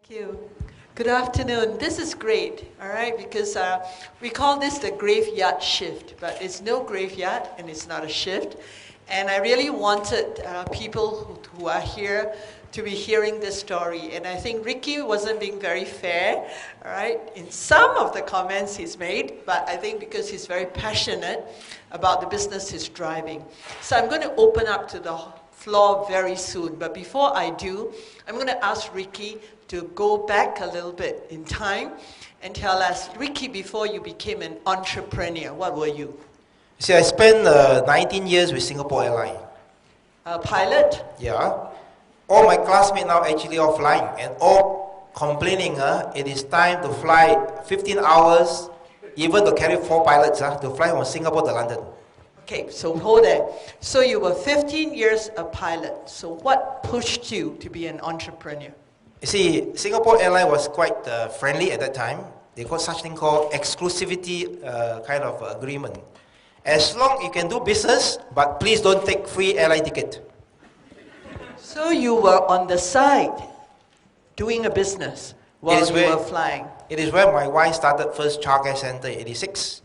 Thank you. Good afternoon. This is great, all right, because we call this the graveyard shift, but it's no graveyard and it's not a shift. And I really wanted people who are here to be hearing this story. And I think Ricky wasn't being very fair, all right, in some of the comments he's made, but I think because he's very passionate about the business he's driving. So I'm going to open up to the floor very soon. But before I do, I'm going to ask Ricky to go back a little bit in time and tell us, Ricky, before you became an entrepreneur, what were you? See, I spent 19 years with Singapore Airlines. A pilot? Yeah. All my classmates now actually are flying and all complaining it is time to fly 15 hours, even to carry 4 pilots to fly from Singapore to London. Okay, so hold there. So you were 15 years a pilot. So what pushed you to be an entrepreneur? You see, Singapore Airlines was quite friendly at that time. They got such thing called exclusivity kind of agreement. As long you can do business, but please don't take free airline ticket. So you were on the side doing a business while you were flying. It is where my wife started first childcare center in 86.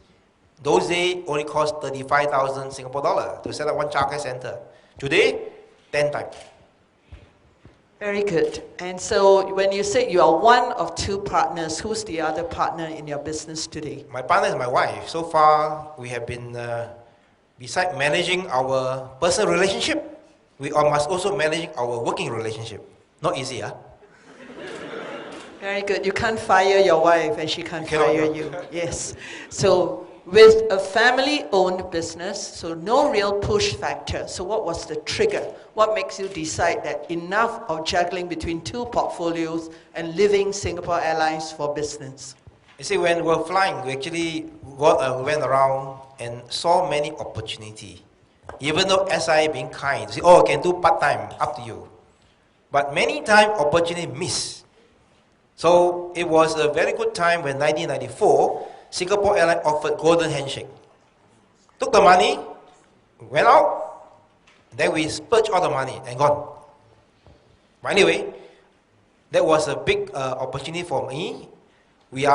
Those days only cost 35,000 Singapore dollar to set up one childcare center. Today, 10 times. Very good. And so when you say you are one of 2 partners, who's the other partner in your business today? My partner is my wife. So far, we have been, besides managing our personal relationship, we must also manage our working relationship. Not easy, huh? Very good. You can't fire your wife and she can't fire you. Yes. So with a family-owned business, so no real push factor. So what was the trigger? What makes you decide that enough of juggling between 2 portfolios and living Singapore Airlines for business? You see, when we were flying, we actually went around and saw many opportunities. Even though SI being kind, say, oh, I can do part-time, up to you. But many times, opportunity miss. So it was a very good time when 1994, Singapore Airlines offered golden handshake. Took the money, went out, then we spurged all the money and gone. But anyway, that was a big opportunity for me. We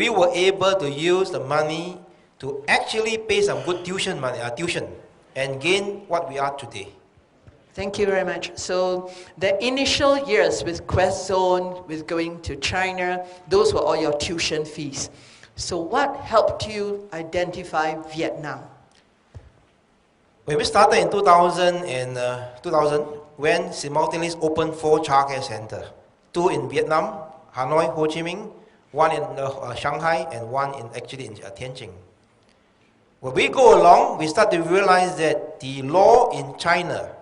were able to use the money to actually pay some good tuition and gain what we are today. Thank you very much. So the initial years with Quest Zone, with going to China, those were all your tuition fees. So what helped you identify Vietnam? When we started in 2000, when simultaneously opened 4 childcare centers, 2 in Vietnam, Hanoi, Ho Chi Minh, 1 in Shanghai, and 1 in Tianjin. When we go along, we start to realize that the law in China,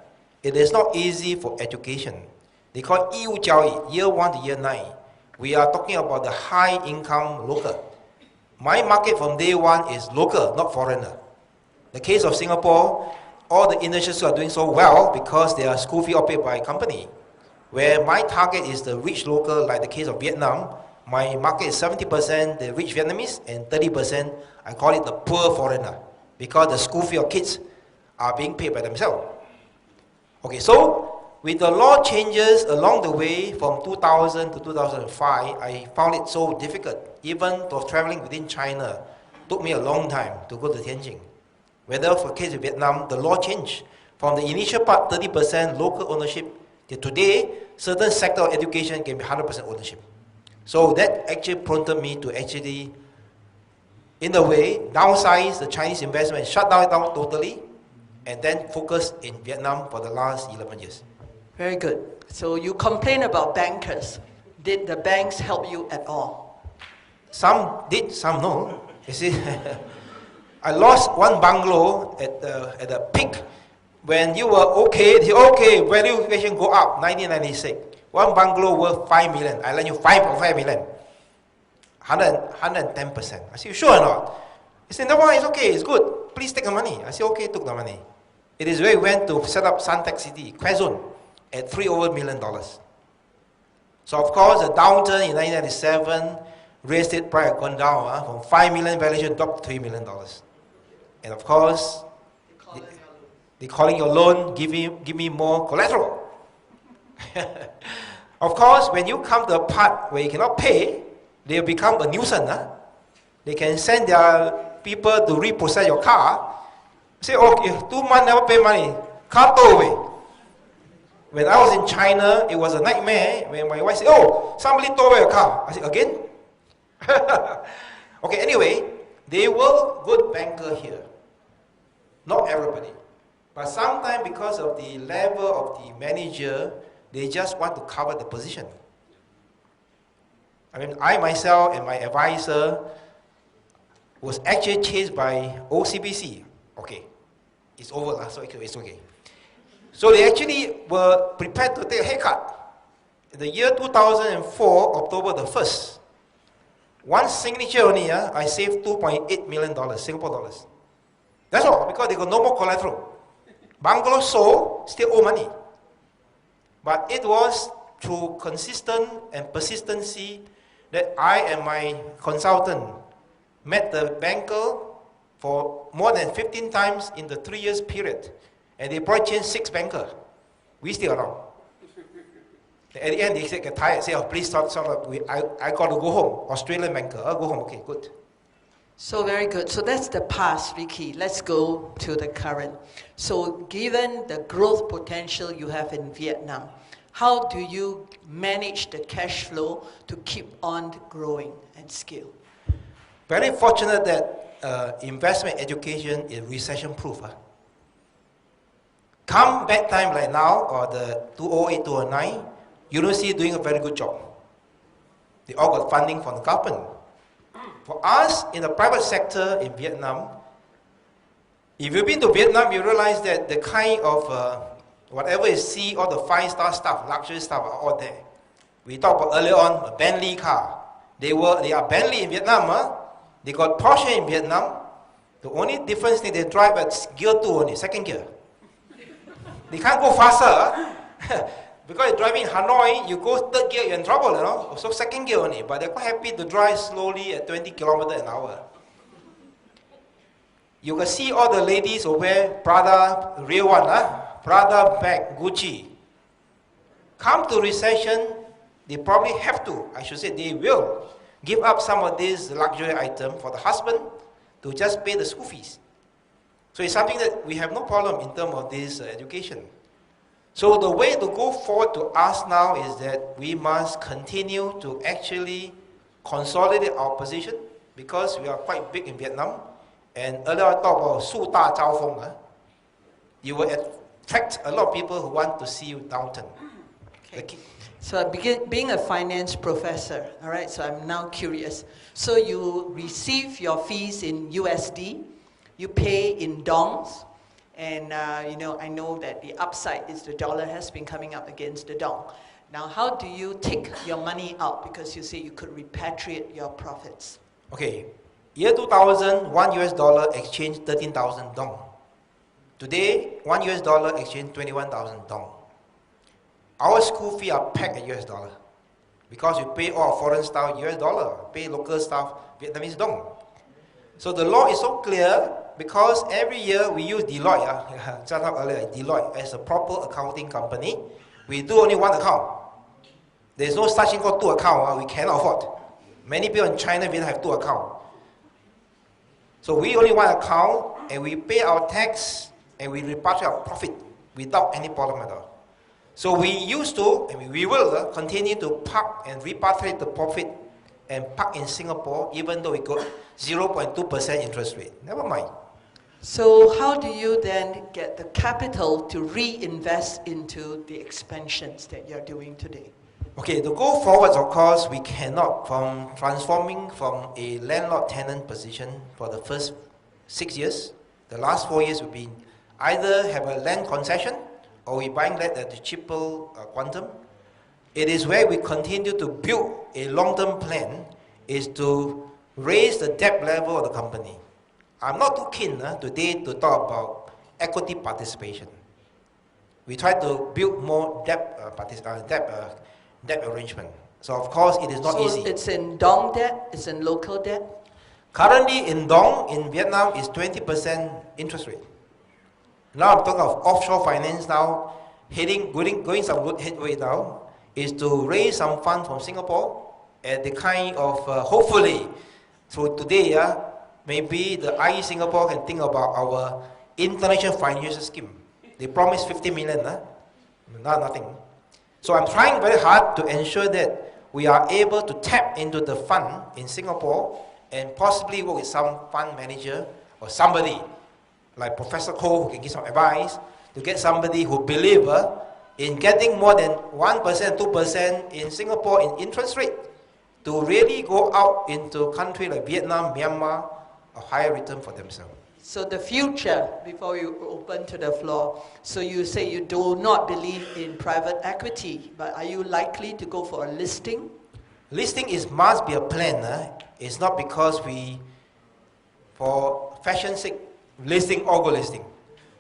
it is not easy for education. They call it 义务教育, year 1 to year 9. We are talking about the high income local. My market from day 1 is local, not foreigner. The case of Singapore, all the industries are doing so well because their school fee are paid by company. Where my target is the rich local, like the case of Vietnam, my market is 70% the rich Vietnamese and 30% I call it the poor foreigner because the school fee of kids are being paid by themselves. Okay, so with the law changes along the way from 2000 to 2005, I found it so difficult. Even to traveling within China, took me a long time to go to Tianjin. Whether for case of Vietnam, the law changed from the initial part 30% local ownership to today, certain sector of education can be 100% ownership. So that actually prompted me to actually, in a way, downsize the Chinese investment, shut down totally, and then focus in Vietnam for the last 11 years. Very good. So you complain about bankers. Did the banks help you at all? Some did, some no. You see, I lost 1 bungalow at the peak. When you were okay, valuation go up, 1996. 1 bungalow worth 5 million. I lend you 5.5 million. 110%. I said, sure or not? He said, no, it's okay, it's good. Please take the money. I said, okay, took the money. It is where we went to set up Suntec City, Quest Zone, at $3 million. So of course, the downturn in 1997, real estate price had gone down from 5 million valuation dropped to $3 million. And of course, they calling your loan, give me more collateral. Of course, when you come to a part where you cannot pay, they become a nuisance. They can send their people to repossess your car. Say, oh, if 2 months never pay money, car tow away. When I was in China, it was a nightmare when my wife said, oh, somebody tow away your car. I said, again? Okay, anyway, they were good banker here. Not everybody. But sometimes because of the level of the manager, they just want to cover the position. I mean, I myself and my advisor was actually chased by OCBC. Okay, it's over, so it's okay. So they actually were prepared to take a haircut. In the year 2004, October the 1st, one signature only, I saved $2.8 million, Singapore dollars. That's all, because they got no more collateral. Bungalow sold, still owe money. But it was through consistent and persistency that I and my consultant met the banker for more than 15 times in the 3 years period. And they probably changed 6 bankers. We still around. At the end, they get tired, say, oh, please stop, I got to go home. Australian banker, I'll go home, okay, good. So very good. So that's the past, Vicky. Let's go to the current. So given the growth potential you have in Vietnam, how do you manage the cash flow to keep on growing and scale? Very fortunate that investment education is recession-proof. Come bad time like now, or the 2008, 2009, university doing a very good job. They all got funding from the government. For us, in the private sector in Vietnam, if you've been to Vietnam, you realize that the kind of whatever you see, all the 5-star stuff, luxury stuff are all there. We talked about earlier on, a Bentley car. They are Bentley in Vietnam. They got Porsche in Vietnam. The only difference is they drive at gear 2 only, second gear. They can't go faster. Because you're driving in Hanoi, you go third gear, you're in trouble, you know. So second gear only. But they're quite happy to drive slowly at 20 kilometers an hour. You can see all the ladies who wear Prada, real one, Prada bag, Gucci. Come to recession, they probably have to, I should say they will, give up some of these luxury items for the husband to just pay the school fees. So it's something that we have no problem in terms of this education. So the way to go forward to us now is that we must continue to actually consolidate our position because we are quite big in Vietnam. And earlier I talked about 树大招风. You will attract a lot of people who want to see you downturn. Okay. So being a finance professor, all right, so I'm now curious. So you receive your fees in USD, you pay in dongs, and I know that the upside is the dollar has been coming up against the dong. Now, how do you take your money out? Because you say you could repatriate your profits. Okay, year 2000, $1 US exchanged 13,000 dong. Today, $1 US exchanged 21,000 dong. Our school fee are pegged at US dollar because we pay all foreign staff US dollar, pay local staff Vietnamese dong. So the law is so clear because every year we use Deloitte, just like earlier, Deloitte as a proper accounting company. We do only one account. There's no such thing called 2 accounts. We cannot afford. Many people in China will have 2 accounts. So we only one account and we pay our tax and we repatriate our profit without any problem at all. So we used to, and we will continue to park and repatriate the profit and park in Singapore even though we got 0.2% interest rate. Never mind. So how do you then get the capital to reinvest into the expansions that you're doing today? Okay, to go forward, of course, we cannot, from transforming from a landlord-tenant position for the first 6 years, the last 4 years we've been either have a land concession or we buying land at the cheaper quantum. It is where we continue to build a long-term plan is to raise the debt level of the company. I'm not too keen today to talk about equity participation. We try to build more debt arrangement. So of course it is not easy. So it's in dong debt, it's in local debt? Currently in dong in Vietnam is 20% interest rate. Now I'm talking of offshore finance now, going some good headway now. is to raise some funds from Singapore and the kind of, hopefully, through today, maybe the IE Singapore can think about our international financial scheme. They promised 50 million, nothing. So I'm trying very hard to ensure that we are able to tap into the fund in Singapore and possibly work with some fund manager or somebody like Professor Koh who can give some advice to get somebody who believes in getting more than 1%, 2% in Singapore in interest rate to really go out into countries like Vietnam, Myanmar, a higher return for themselves. So the future, before you open to the floor, so you say you do not believe in private equity, but are you likely to go for a listing? Listing must be a plan. It's not because for fashion sake, listing or go listing.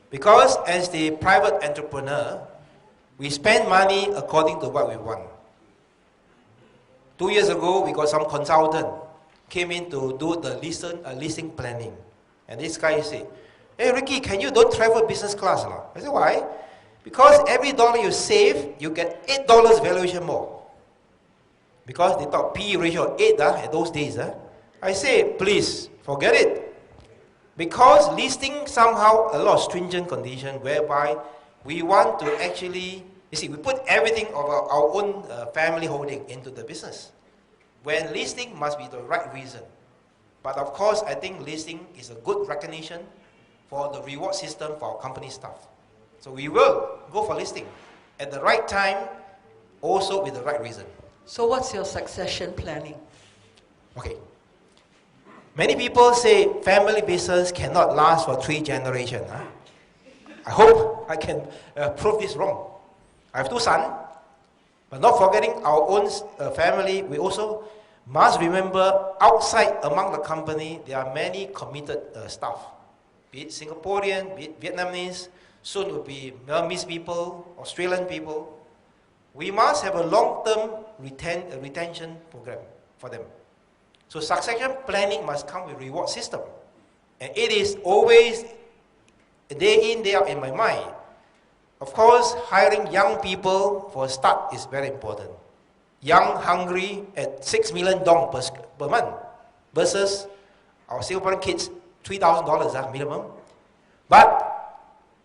Because as the private entrepreneur, we spend money according to what we want. 2 years ago, we got some consultant came in to do the listing planning. And this guy said, "Hey Ricky, can you don't travel business class?" I said, "Why?" "Because every dollar you save, you get $8 valuation more." Because they thought PE ratio of 8 at those days. I say, please, forget it. Because listing somehow a lot of stringent condition whereby we want to actually, you see, we put everything of our own family holding into the business. When listing must be the right reason. But of course, I think listing is a good recognition for the reward system for our company staff. So we will go for listing at the right time, also with the right reason. So what's your succession planning? Okay. Many people say family business cannot last for 3 generations. I hope I can prove this wrong. I have 2 sons, but not forgetting our own family, we also must remember outside among the company, there are many committed staff. Be it Singaporean, be it Vietnamese, soon will be Burmese people, Australian people. We must have a long-term retention program for them. So succession planning must come with reward system. And it is always day in, day out in my mind. Of course, hiring young people for a start is very important. Young, hungry at 6 million dong per month versus our Singaporean kids, $3,000 minimum. But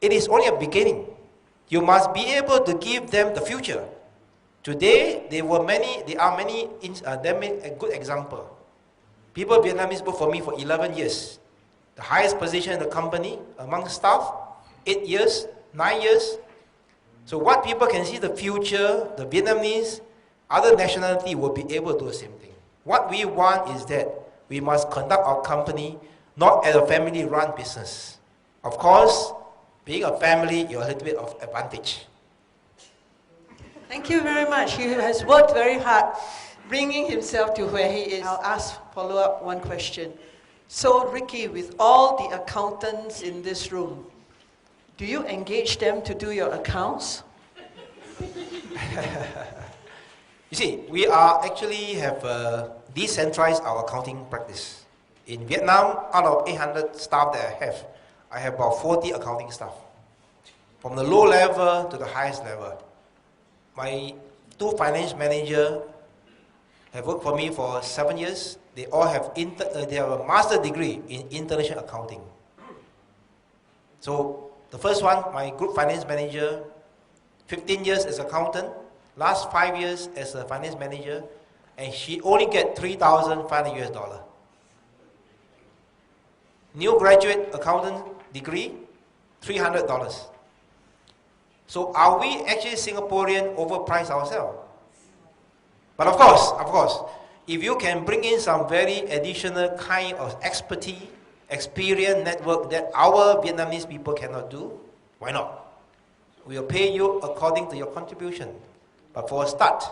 it is only a beginning. You must be able to give them the future. Today, there are many, a good example. People Vietnamese work for me for 11 years. The highest position in the company among staff, 8 years, 9 years. So what people can see the future, the Vietnamese, other nationality will be able to do the same thing. What we want is that we must conduct our company not as a family-run business. Of course, being a family, you have a little bit of advantage. Thank you very much. He has worked very hard, bringing himself to where he is. I'll ask follow-up one question. So, Ricky, with all the accountants in this room, do you engage them to do your accounts? You see, we are actually have decentralized our accounting practice. In Vietnam, out of 800 staff that I have about 40 accounting staff. From the low level to the highest level. My 2 finance managers have worked for me for 7 years. They all have they have a master's degree in international accounting. So the first one, my group finance manager, 15 years as accountant, last 5 years as a finance manager, and she only get $3,500. New graduate accountant degree, $300. So are we actually Singaporean overpriced ourselves? But of course, if you can bring in some very additional kind of expertise, experience, network that our Vietnamese people cannot do, why not? We will pay you according to your contribution. But for a start,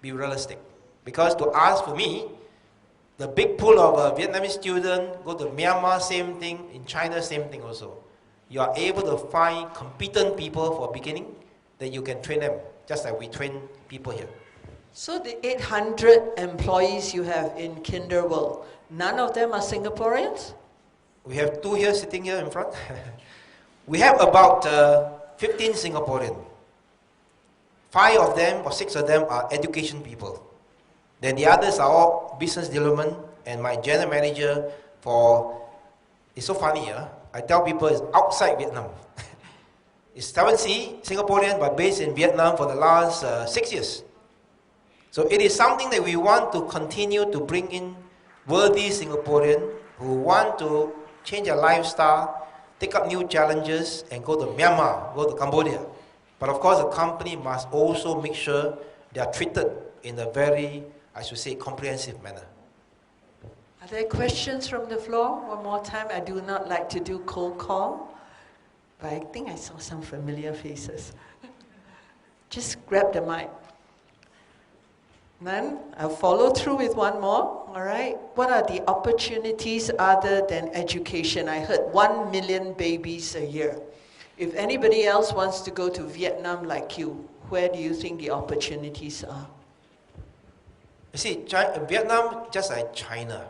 be realistic. Because to ask for me, the big pool of Vietnamese students go to Myanmar, same thing, in China, same thing also. You are able to find competent people for beginning, then you can train them, just like we train people here. So the 800 employees you have in Kinderworld, none of them are Singaporeans? We have 2 here sitting here in front. We have about 15 Singaporeans. 5 of them or 6 of them are education people. Then the others are all business development, and my general manager for, it's so funny, I tell people it's outside Vietnam. It's 7C, Singaporean, but based in Vietnam for the last 6 years. So it is something that we want to continue to bring in worthy Singaporean who want to change their lifestyle, take up new challenges, and go to Myanmar, go to Cambodia. But of course, the company must also make sure they are treated in a very, I should say, comprehensive manner. Are there questions from the floor? One more time. I do not like to do cold call, but I think I saw some familiar faces. Just grab the mic. None? I'll follow through with one more. All right. What are the opportunities other than education? I heard 1 million babies a year. If anybody else wants to go to Vietnam like you, where do you think the opportunities are? You see, Vietnam, just like China.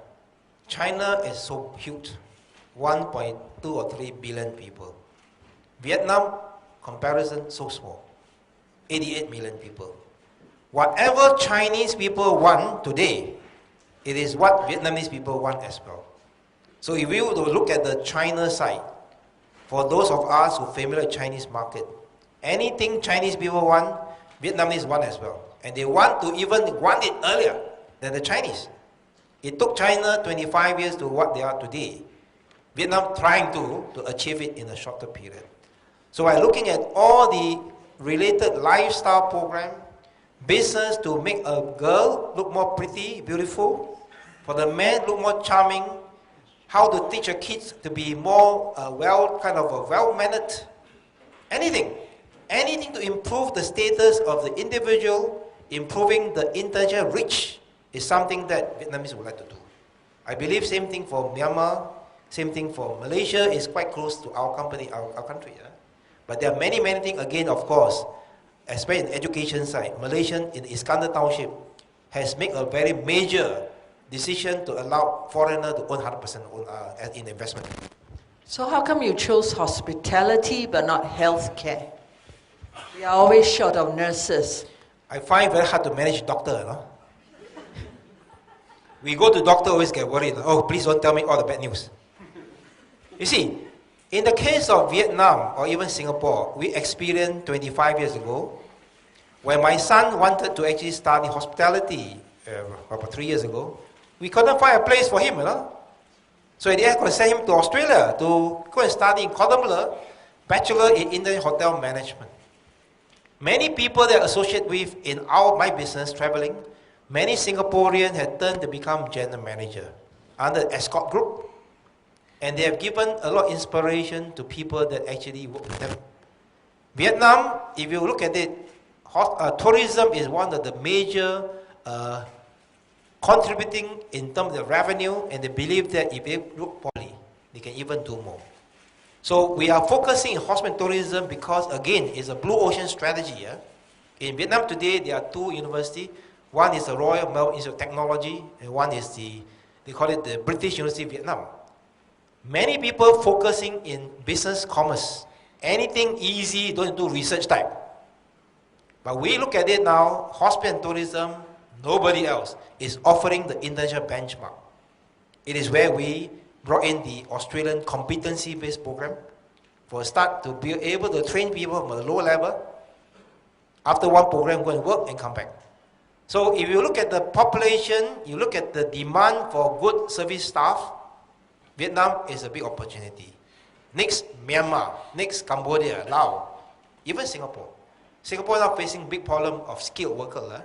China is so huge, 1.2 or 3 billion people. Vietnam, comparison, so small, 88 million people. Whatever Chinese people want today, it is what Vietnamese people want as well. So if we were to look at the China side, for those of us who are familiar with Chinese market, anything Chinese people want, Vietnamese want as well. And they want to even want it earlier than the Chinese. It took China 25 years to what they are today. Vietnam trying to achieve it in a shorter period. So by looking at all the related lifestyle program, business to make a girl look more pretty, beautiful, for the man look more charming, how to teach your kids to be more well-mannered, anything to improve the status of the individual, improving the international reach is something that Vietnamese would like to do. I believe same thing for Myanmar, same thing for Malaysia is quite close to our company, our country. But there are many things, again, of course, especially in the education side. Malaysian in Iskandar Township has made a very major decision to allow foreigner to own 100% in investment. So how come you chose hospitality but not healthcare? We are always short of nurses. I find it very hard to manage doctor. We go to doctor, always get worried. Oh, please don't tell me all the bad news. You see, in the case of Vietnam or even Singapore, we experienced 25 years ago, when my son wanted to actually study hospitality about 3 years ago, we couldn't find a place for him, So they had to send him to Australia to go and study in Columbia, Bachelor in Indian Hotel Management. Many people that I associate with in my business, traveling, many Singaporeans had turned to become general manager under Escort Group. And they have given a lot of inspiration to people that actually work with them. Vietnam, if you look at it, tourism is one of the major contributing in terms of revenue, and they believe that if they look properly, they can even do more. So we are focusing on hospitality tourism because, again, it's a blue ocean strategy. In Vietnam today, there are 2 universities. One is the Royal Melbourne Institute of Technology, and one is they call it the British University of Vietnam. Many people focusing in business commerce. Anything easy, don't do research type. But we look at it now, hospitality and tourism, nobody else is offering the international benchmark. It is where we brought in the Australian competency-based program for a start to be able to train people from a lower level. After one program, go and work and come back. So if you look at the population, you look at the demand for good service staff, Vietnam is a big opportunity. Next, Myanmar. Next, Cambodia, Laos, even Singapore. Singapore is now facing big problem of skilled workers.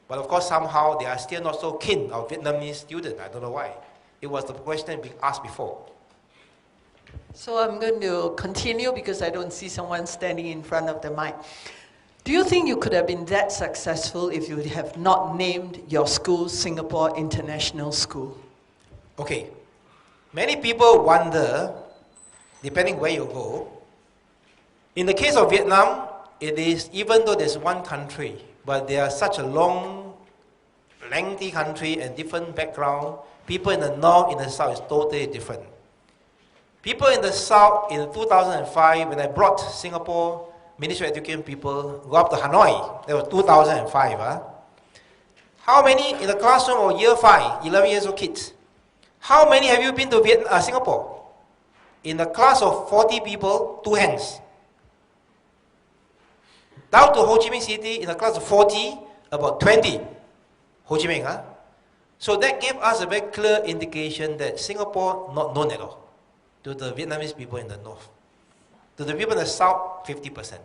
But of course, somehow they are still not so keen of Vietnamese students. I don't know why. It was the question being asked before. So I'm going to continue because I don't see someone standing in front of the mic. Do you think you could have been that successful if you have not named your school Singapore International School? Okay. Many people wonder, depending where you go, in the case of Vietnam, it is, even though there's one country, but they are such a long, lengthy country and different background. People in the north, in the south is totally different. People in the south, in 2005, when I brought Singapore Ministry of Education people go up to Hanoi. That was 2005. How many in the classroom of year 5, 11 years old kids? How many have you been to Singapore? In a class of 40 people, 2 hands. Down to Ho Chi Minh City, in a class of 40, about 20. Ho Chi Minh, huh? So that gave us a very clear indication that Singapore not known at all to the Vietnamese people in the north. To the people in the south, 50%.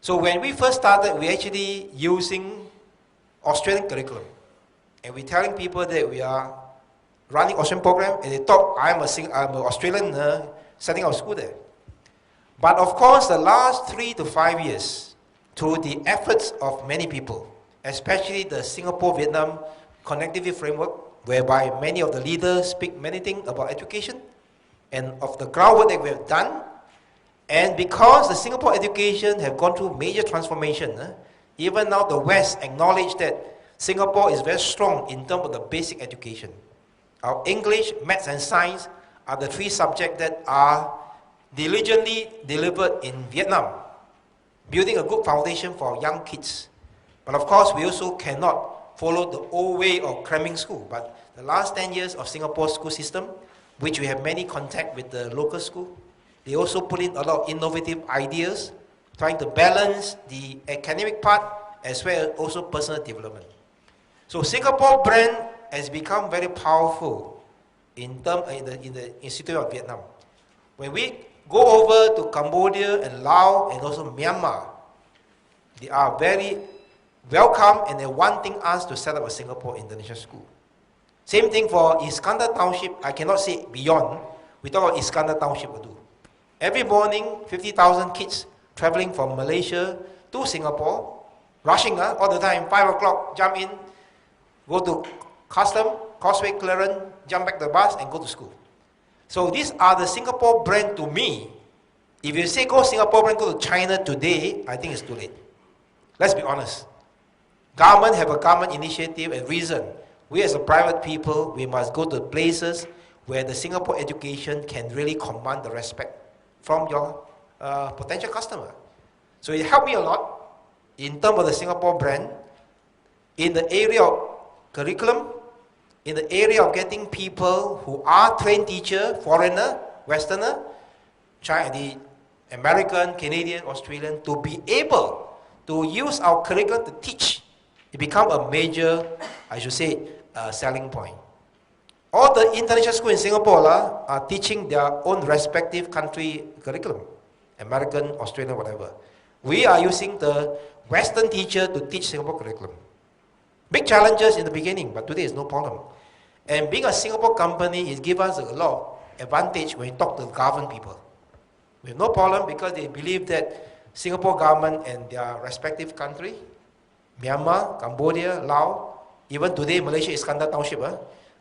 So when we first started, we actually using Australian curriculum. And we're telling people that we are running Australian program, and they thought I'm an Australian setting up school there. But of course, the last 3 to 5 years, through the efforts of many people, especially the Singapore-Vietnam connectivity framework, whereby many of the leaders speak many things about education, and of the groundwork that we have done, and because the Singapore education have gone through major transformation, even now the West acknowledge that Singapore is very strong in terms of the basic education. Our English, Maths and Science are the 3 subjects that are diligently delivered in Vietnam, building a good foundation for young kids. But of course, we also cannot follow the old way of cramming school. But the last 10 years of Singapore's school system, which we have many contact with the local school, they also put in a lot of innovative ideas, trying to balance the academic part as well as also personal development. So Singapore brand has become very powerful in the Institute of Vietnam. When we go over to Cambodia and Laos and also Myanmar, they are very welcome and they're wanting us to set up a Singapore International School. Same thing for Iskandar Township. I cannot say beyond. We talk about Iskandar Township will do. Every morning, 50,000 kids traveling from Malaysia to Singapore, rushing all the time, 5 o'clock, jump in, go to custom, causeway clearance, jump back the bus and go to school. So these are the Singapore brand to me. If you say go Singapore brand, go to China today, I think it's too late. Let's be honest. Government have a government initiative and reason. We as a private people, we must go to places where the Singapore education can really command the respect from your potential customer. So it helped me a lot in terms of the Singapore brand, in the area of curriculum, in the area of getting people who are trained teacher, foreigner, Westerner, China, the American, Canadian, Australian, to be able to use our curriculum to teach. It become a major, I should say, selling point. All the international schools in Singapore are teaching their own respective country curriculum, American, Australian, whatever. We are using the Western teacher to teach Singapore curriculum. Big challenges in the beginning, but today is no problem. And being a Singapore company, it gives us a lot of advantage when we talk to government people. We have no problem because they believe that Singapore government and their respective country, Myanmar, Cambodia, Laos, even today Malaysia, Iskandar Township,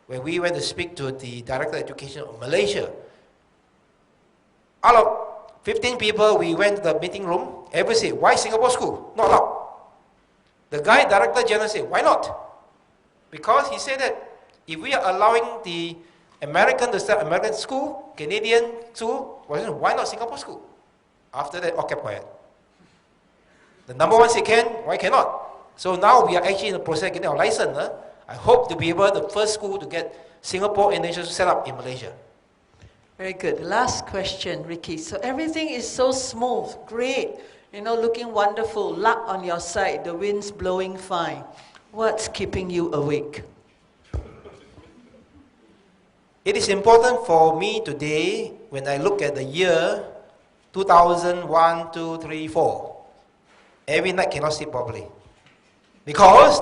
when we went to speak to the Director of Education of Malaysia, out of 15 people, we went to the meeting room, everyone said, why Singapore school? Not allowed. The guy, Director General, said, why not? Because he said that if we are allowing the American to start American school, Canadian school, why not Singapore school? After that, all kept quiet. The number one said can, why cannot? So now we are actually in the process of getting our license. I hope to be able, the first school to get Singapore International set up in Malaysia. Very good. Last question, Ricky. So everything is so smooth, great, looking wonderful, luck on your side, the wind's blowing fine. What's keeping you awake? It is important for me today, when I look at the year 2001, 2, 3, 4, every night cannot sleep properly. Because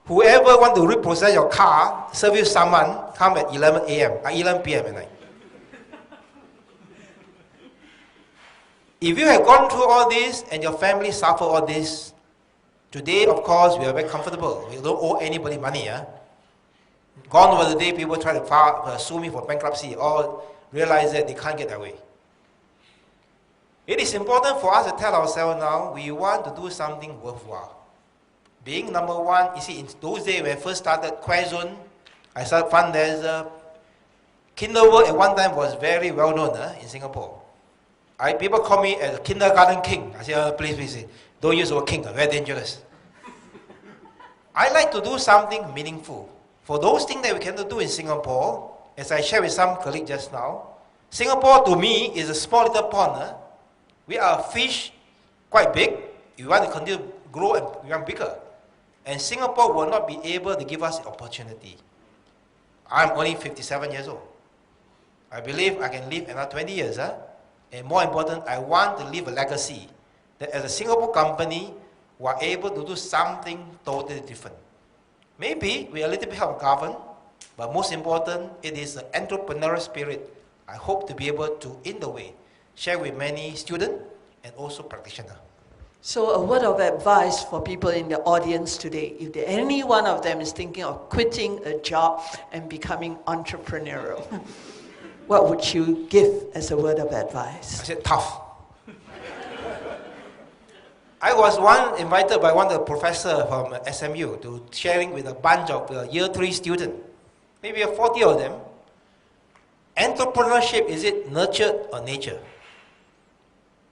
whoever want to repossess your car, service someone, come at 11 p.m. at night. If you have gone through all this and your family suffer all this, today, of course, we are very comfortable. We don't owe anybody money. Gone were the day people try to sue me for bankruptcy or realize that they can't get their way. It is important for us to tell ourselves now, we want to do something worthwhile. Being number one, you see, in those days when I first started Quezon, I started fundraiser. Kinderwork at one time was very well known in Singapore. People call me a kindergarten king. I say, please, don't use the word king, very dangerous. I like to do something meaningful. For those things that we cannot do in Singapore, as I shared with some colleagues just now, Singapore to me is a small little pond. We are a fish, quite big. We want to continue to grow and become bigger. And Singapore will not be able to give us the opportunity. I'm only 57 years old. I believe I can live another 20 years. And more important, I want to leave a legacy that as a Singapore company, we are able to do something totally different. Maybe we are a little bit of government, but most important, it is the entrepreneurial spirit. I hope to be able to, in the way, share with many students and also practitioners. So a word of advice for people in the audience today, if any one of them is thinking of quitting a job and becoming entrepreneurial, what would you give as a word of advice? I said tough. I was invited by one of the professors from SMU to sharing with a bunch of year 3 students, maybe 40 of them. Entrepreneurship, is it nurtured or nature?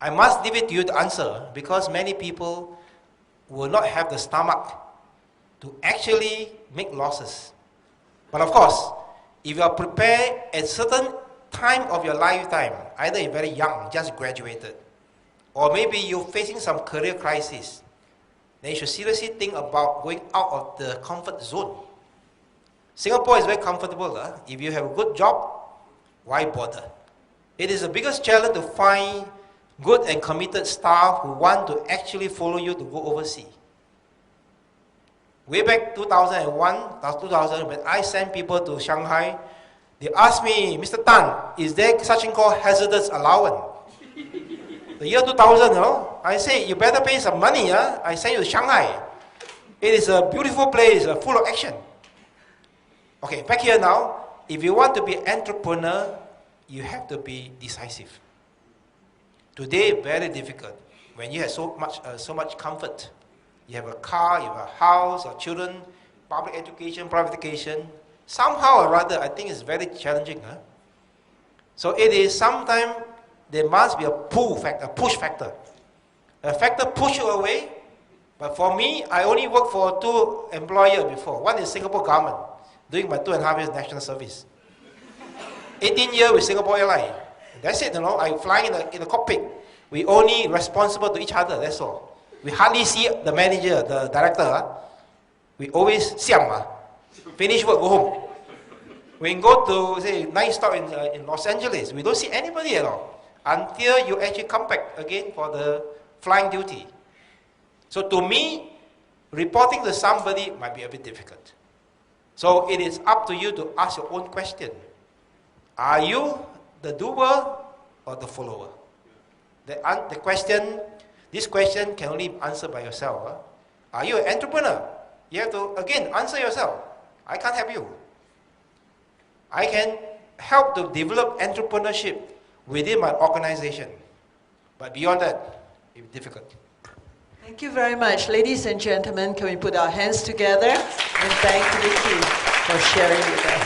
I must leave it to you to answer because many people will not have the stomach to actually make losses. But of course, if you are prepared at a certain time of your lifetime, either you're very young, just graduated, or maybe you're facing some career crisis, then you should seriously think about going out of the comfort zone. Singapore is very comfortable. If you have a good job, why bother? It is the biggest challenge to find good and committed staff who want to actually follow you to go overseas. Way back 2000, when I sent people to Shanghai, they asked me, Mr. Tan, is there such thing called hazardous allowance? The year 2000, I say, you better pay some money. I send you to Shanghai. It is a beautiful place, full of action. Okay, back here now. If you want to be an entrepreneur, you have to be decisive. Today, very difficult. When you have so much comfort, you have a car, you have a house, your children, public education, private education. Somehow or rather, I think it's very challenging. So it is sometimes there must be a push factor. A factor push you away. But for me, I only worked for 2 employers before. One is Singapore government, doing my 2.5 years national service. 18 years with Singapore Airlines. That's it, I fly in the cockpit. We only responsible to each other, that's all. We hardly see the manager, the director. We always siam. Finish work, go home. We go to, say, night stop in Los Angeles. We don't see anybody at all until you actually come back again for the flying duty. So to me, reporting to somebody might be a bit difficult. So it is up to you to ask your own question. Are you the doer or the follower? This question can only be answered by yourself. Are you an entrepreneur? You have to, again, answer yourself. I can't help you. I can help to develop entrepreneurship within my organization. But beyond that, it's difficult. Thank you very much. Ladies and gentlemen, can we put our hands together and thank Nicky for sharing with us.